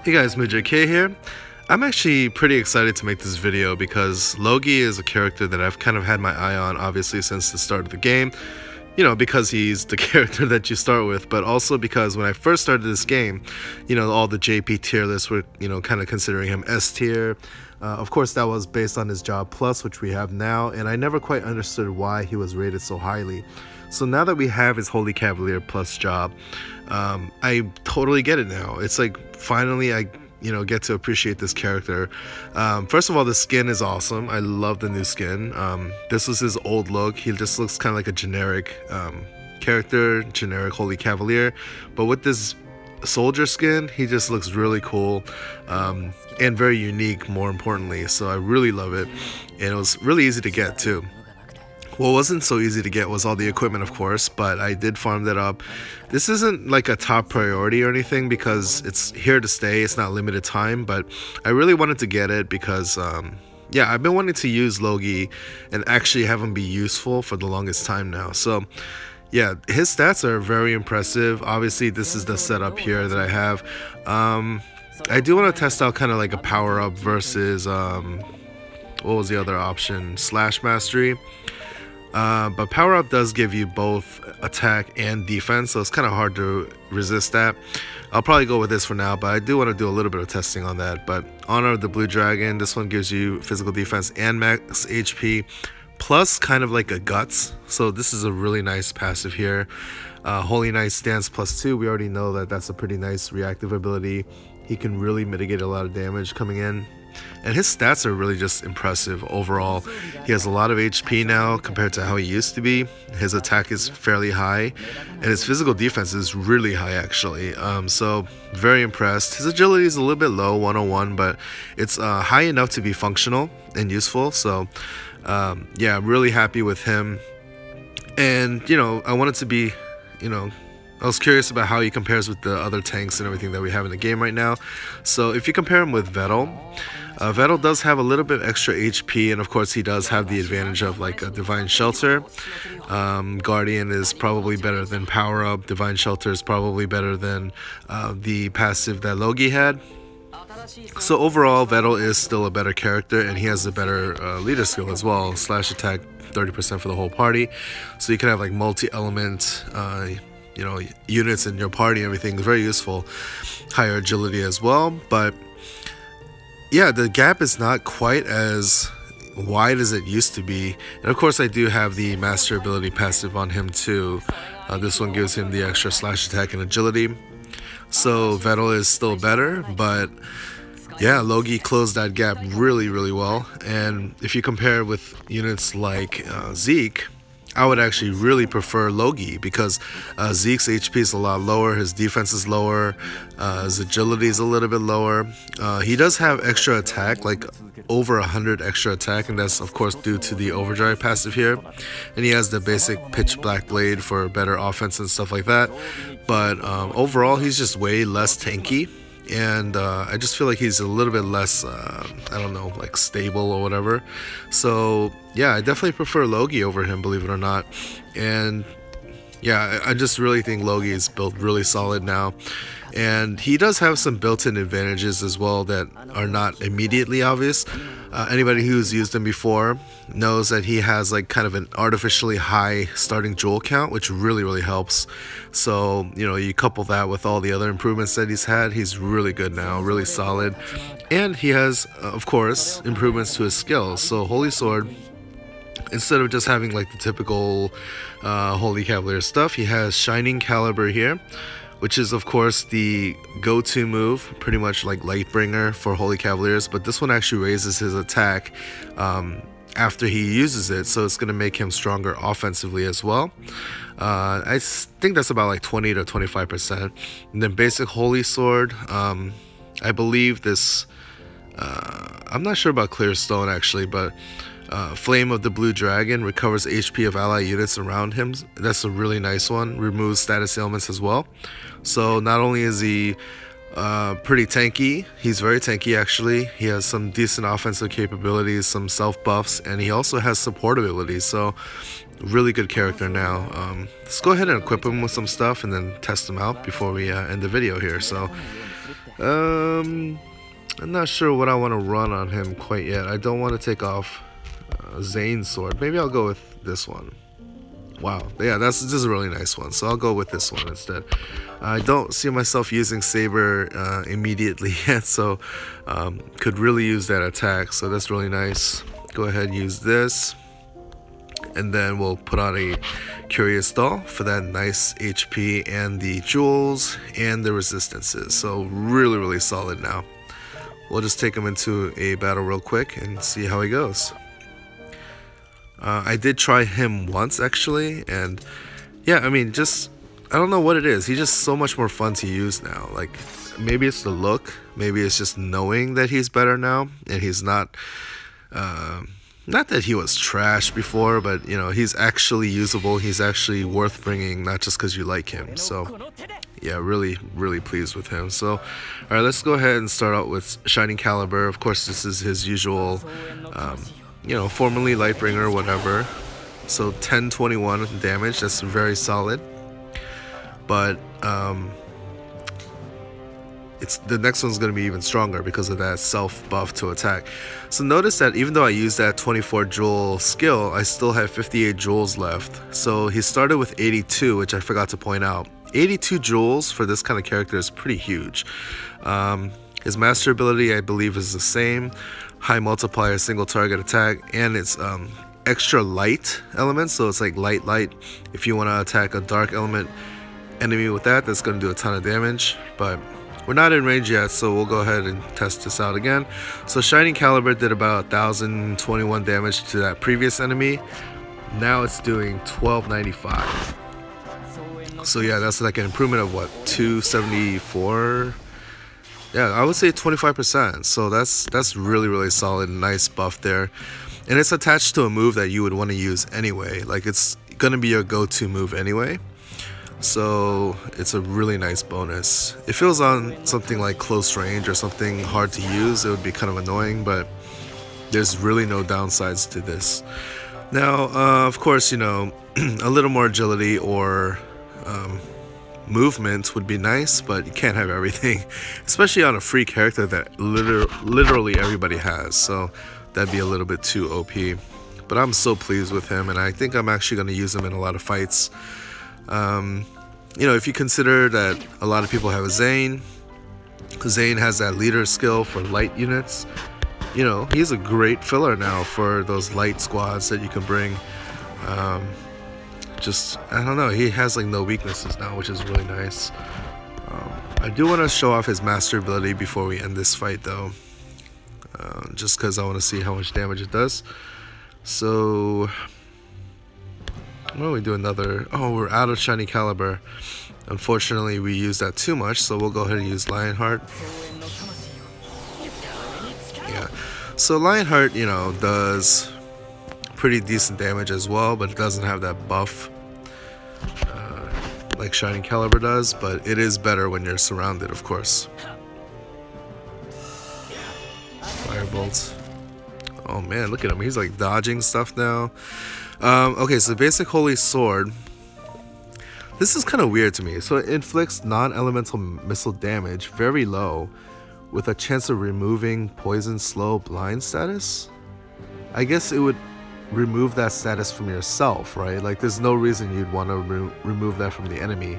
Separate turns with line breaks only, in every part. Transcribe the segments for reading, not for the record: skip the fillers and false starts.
Hey guys, MujK here. I'm actually pretty excited to make this video because Logi is a character that I've kind of had my eye on obviously since the start of the game. You know, because he's the character that you start with, but also because when I first started this game, you know, all the JP tier lists were, you know, kind of considering him S tier. Of course, that was based on his job plus, which we have now, and I never quite understood why he was rated so highly. So now that we have his Holy Cavalier plus job, I totally get it now. It's like finally I get to appreciate this character. First of all, the skin is awesome. I love the new skin. This was his old look. He just looks kind of like a generic character, generic Holy Cavalier, but with this soldier skin, he just looks really cool and very unique, more importantly. So I really love it, and it was really easy to get too. What wasn't so easy to get was all the equipment, of course, but I did farm that up. This isn't like a top priority or anything because it's here to stay. It's not limited time, but I really wanted to get it because yeah, I've been wanting to use Logi and actually have him be useful for the longest time now. So yeah, his stats are very impressive. Obviously, this is the setup here that I have. I do want to test out kind of like a power up versus what was the other option? Slash Mastery. But power up does give you both attack and defense, so it's kind of hard to resist that. I'll probably go with this for now, but I do want to do a little bit of testing on that. But Honor of the Blue Dragon, this one gives you physical defense and max HP, plus kind of like a guts. So this is a really nice passive here. Holy Knight stance +2. We already know that that's a pretty nice reactive ability. He can really mitigate a lot of damage coming in. And his stats are really just impressive overall. He has a lot of HP now compared to how he used to be. His attack is fairly high, and his physical defense is really high actually. So very impressed. His agility is a little bit low, 101, but it's high enough to be functional and useful. So yeah, I'm really happy with him. And I wanted to be, I was curious about how he compares with the other tanks and everything that we have in the game right now. So if you compare him with Vettel, Vettel does have a little bit extra HP, and of course he does have the advantage of like a Divine Shelter. Guardian is probably better than Power Up. Divine Shelter is probably better than the passive that Logi had. So overall, Vettel is still a better character, and he has a better leader skill as well. Slash attack 30% for the whole party. So you can have like multi-element units in your party. Everything is very useful. Higher agility as well, but yeah, the gap is not quite as wide as it used to be. And of course I do have the master ability passive on him too. This one gives him the extra slash attack and agility. So Vettel is still better, but yeah, Logi closed that gap really well. And if you compare with units like Zeke, I would actually really prefer Logi because Zeke's HP is a lot lower, his defense is lower, his agility is a little bit lower. He does have extra attack, like over 100 extra attack, and that's of course due to the overdrive passive here. And he has the basic pitch black blade for better offense and stuff like that. But overall, he's just way less tanky. And I just feel like he's a little bit less, I don't know, like stable or whatever. So yeah, I definitely prefer Logi over him, believe it or not. And yeah, I just really think Logi is built really solid now. And he does have some built-in advantages as well that are not immediately obvious. Anybody who's used him before knows that he has like kind of an artificially high starting jewel count, which really helps. So you couple that with all the other improvements that he's had, he's really good now, really solid. And he has of course improvements to his skills. So Holy Sword, instead of just having like the typical Holy Cavalier stuff, he has Shining Caliber here, which is of course the go-to move, pretty much like Lightbringer for Holy Cavaliers, but this one actually raises his attack after he uses it, so it's going to make him stronger offensively as well. I think that's about like 20 to 25%. And then basic Holy Sword, I believe this, I'm not sure about Clear Stone actually, but Flame of the Blue Dragon recovers HP of ally units around him. That's a really nice one. Removes status ailments as well. So not only is he pretty tanky, he's very tanky actually. He has some decent offensive capabilities, some self buffs, and he also has support abilities. So really good character now. Let's go ahead and equip him with some stuff and then test him out before we end the video here. So I'm not sure what I want to run on him quite yet. I don't want to take off Zane's sword. Maybe I'll go with this one. Wow, yeah, this is a really nice one, so I'll go with this one instead. I don't see myself using Saber immediately yet, so could really use that attack, so that's really nice. Go ahead and use this, and then we'll put on a Curious Doll for that nice HP and the jewels and the resistances, so really solid now. We'll just take him into a battle real quick and see how he goes. I did try him once actually, and yeah, I mean, just I don't know what it is. He's just so much more fun to use now. Like, maybe it's the look, maybe it's just knowing that he's better now, and he's not that he was trash before, but you know, he's actually usable. He's actually worth bringing, not just because you like him. So yeah, really pleased with him. So all right, let's go ahead and start out with Shining Caliber. Of course, this is his usual you know, formerly Lightbringer, whatever. So 1021 damage, that's very solid. But the next one's going to be even stronger because of that self buff to attack. So notice that even though I used that 24 jewel skill, I still have 58 jewels left. So he started with 82, which I forgot to point out. 82 jewels for this kind of character is pretty huge. His master ability, I believe, is the same. High multiplier, single target attack, and it's extra light element, so it's like light. If you want to attack a dark element enemy with that, that's going to do a ton of damage, but we're not in range yet, so we'll go ahead and test this out again. So Shining Caliber did about 1021 damage to that previous enemy. Now it's doing 1295. So yeah, that's like an improvement of what, 274? Yeah, I would say 25%. So that's really solid, nice buff there. And it's attached to a move that you would want to use anyway. Like, it's gonna be your go-to move anyway. So it's a really nice bonus. If it was on something like close range or something hard to use, it would be kind of annoying, but there's really no downsides to this. Now, of course, you know, a little more agility or movement would be nice, but you can't have everything, especially on a free character that literally everybody has, so that'd be a little bit too OP. But I'm so pleased with him, and I think I'm actually going to use him in a lot of fights. You know, if you consider that a lot of people have a Zane has that leader skill for light units, you know, he's a great filler now for those light squads that you can bring. Just, I don't know, he has like no weaknesses now, which is really nice. I do want to show off his master ability before we end this fight though, just because I want to see how much damage it does. So why don't we do another? Oh, we're out of Shiny Caliber. Unfortunately, we used that too much, so we'll go ahead and use Lionheart. Yeah, so Lionheart, you know, does pretty decent damage as well, but it doesn't have that buff like Shining Caliber does, but it is better when you're surrounded, of course. Firebolt. Oh man, look at him, he's like dodging stuff now. Okay, so basic Holy Sword. This is kind of weird to me. So it inflicts non-elemental missile damage, very low, with a chance of removing poison, slow, blind status. I guess it would remove that status from yourself, right? Like, there's no reason you'd want to remove that from the enemy.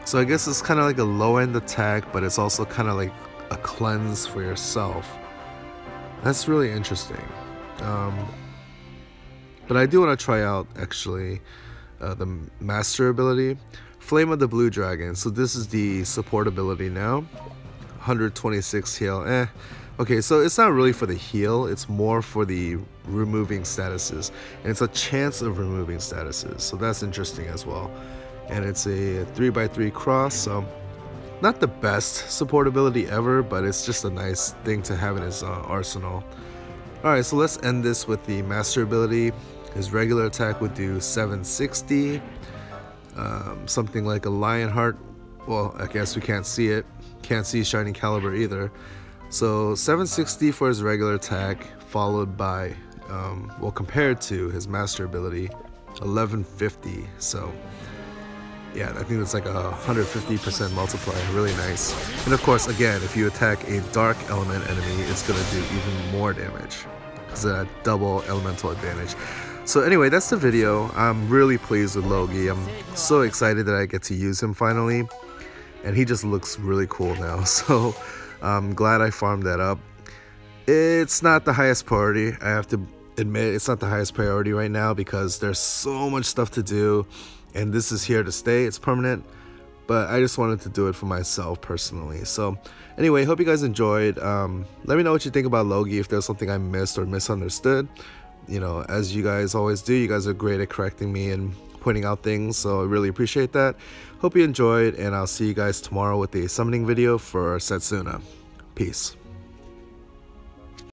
So I guess it's kind of like a low-end attack, but it's also kind of like a cleanse for yourself. That's really interesting. But I do want to try out, actually, the master ability, Flame of the Blue Dragon. So this is the support ability now. 126 heal. Okay, so it's not really for the heal, it's more for the removing statuses, and it's a chance of removing statuses, so that's interesting as well. And it's a 3x3 cross, so not the best support ability ever, but it's just a nice thing to have in his arsenal. Alright, so let's end this with the master ability. His regular attack would do 760, something like a Lionheart. Well, I guess we can't see it, can't see Shining Caliber either. So 760 for his regular attack, followed by, well, compared to his master ability, 1150. So Yeah, I think that's like a 150% multiplier, really nice. And of course, again, if you attack a dark element enemy, it's gonna do even more damage. It's a double elemental advantage. So anyway, that's the video. I'm really pleased with Logi. I'm so excited that I get to use him finally. And he just looks really cool now. So I'm glad I farmed that up. It's not the highest priority. I have to admit, it's not the highest priority right now because there's so much stuff to do. And this is here to stay. It's permanent. But I just wanted to do it for myself personally. So anyway, hope you guys enjoyed. Let me know what you think about Logi, if there's something I missed or misunderstood. You know, as you guys always do, you guys are great at correcting me and pointing out things, so I really appreciate that. Hope you enjoyed, and I'll see you guys tomorrow with a summoning video for Setsuna. Peace.